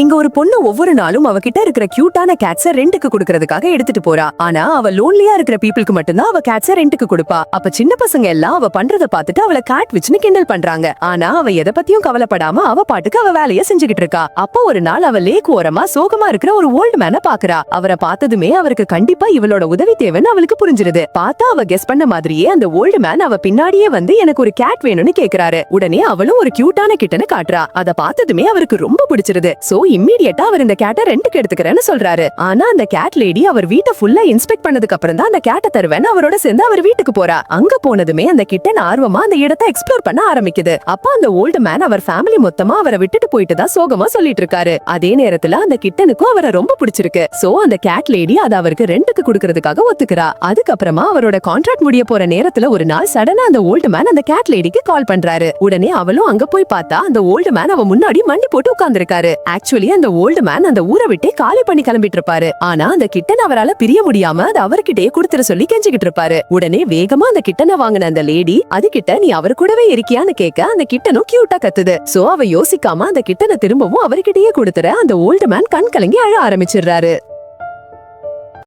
இங்க ஒரு பொண்ணு ஒவ்வொரு நாளும் அவகிட்ட இருக்கிற கியூட்டான கேட்ஸ ரெண்டுக்கு கொடுக்கறதுக்காக எடுத்துட்டு போறா. ஆனா அவ லோன்லியா இருக்கிற பீப்புளுக்கு மட்டும்தான் அவ கேட்ஸ ரெண்டுக்கு கொடுப்பா. அப்ப சின்ன பசங்க எல்லாம் அவ பண்றத பாத்துட்டு அவளை கேட் விச்னு கிண்டல் பண்றாங்க. ஆனா அவ எதை பத்தியும் கவலைப்படாம அவ பாட்டுக்கு அவ வேலைய செஞ்சுக்கிட்டு இருக்கா. அப்போ ஒரு நாள் அவ லேக் ஓரமா சோகமா இருக்கிற ஒரு ஓல்டு மேன பாக்குறா. அவரை பார்த்ததுமே அவருக்கு கண்டிப்பா இவளோட உதவி தேவைன்னு அவளுக்கு புரிஞ்சிருது. பார்த்தா அவ கெஸ் பண்ண மாதிரியே அந்த ஓல்டு மேன் அவ பின்னாடியே வந்து எனக்கு ஒரு கேட் வேணும்னு கேக்குறாரு. உடனே அவளும் ஒரு கியூட்டான கிட்டனை காட்டுறா. அத பார்த்ததுமே அவருக்கு ரொம்ப பிடிச்சிருது. சோ இம்மீடியட்டா அவர் இந்த கேட்ட ரெண்டுக்கு எடுத்துக்கிறேன்னு சொல்றாரு. ஆனா அந்த கேட் லேடி அவர் வீட்டை ஃபுல்லா இன்ஸ்பெக்ட் பண்ணதுக்கு அப்புறம் தான் அந்த கேட்ட தருவேன்னு அவரோட சேர்ந்து அவர் வீட்டுக்கு போறா. அங்க போனதுமே அந்த கிட்டன் ஆர்வமா அந்த இடத்தை எக்ஸ்ப்ளோர் பண்ண ஆரம்பிக்குது. அப்ப அந்த ஓல்டு மேன் அவர் ஃபேமிலி மொத்தமா அவரை விட்டுட்டு போயிட்டு தான் சோகமா சொல்லிட்டு இருக்காரு. அதே நேரத்துல அந்த கிட்டனுக்கும் அவரை ரொம்ப பிடிச்சிருக்கு. சோ அந்த கேட் லேடி அதை அவருக்கு ரெண்டுக்கு கொடுக்கறதுக்காக ஒத்துக்கிறா. அதுக்கப்புறமா அவரோட கான்ட்ராக்ட் முடிய போற நேரத்துல ஒரு நாள் சடனா அந்த ஓல்டு மேன் அந்த கேட் லேடிக்கு கால் பண்றாரு. உடனே அவளும் அங்க போய் பார்த்தா அந்த ஓல்டு மேன் அவ முன்னாடி மண்டி போட்டு உட்கார்ந்திருக்காரு. ஆக்சுவலி அந்த ஓல்டு மேன் அந்த ஊரை விட்டு காலி பண்ணி கிளம்பிட்டு இருப்பாரு. ஆனா அந்த கிட்டன் அவரால பிரிய முடியாம அது அவர்கிட்டயே கொடுத்துற சொல்லி கெஞ்சிக்கிட்டு இருப்பாரு. உடனே வேகமா அந்த கிட்டனை வாங்கின அந்த லேடி அதுகிட்ட நீ அவர் கூடவே இருக்கியான்னு கேட்க அந்த கிட்டனும் கியூட்டா கத்துது. சோ அவ யோசிக்காம அந்த கிட்டனை திரும்பவும் அவர்கிட்டயே கொடுத்துற அந்த ஓல்டு மேன் கண் கலங்கி அழ ஆரம்பிச்சிடுறாரு.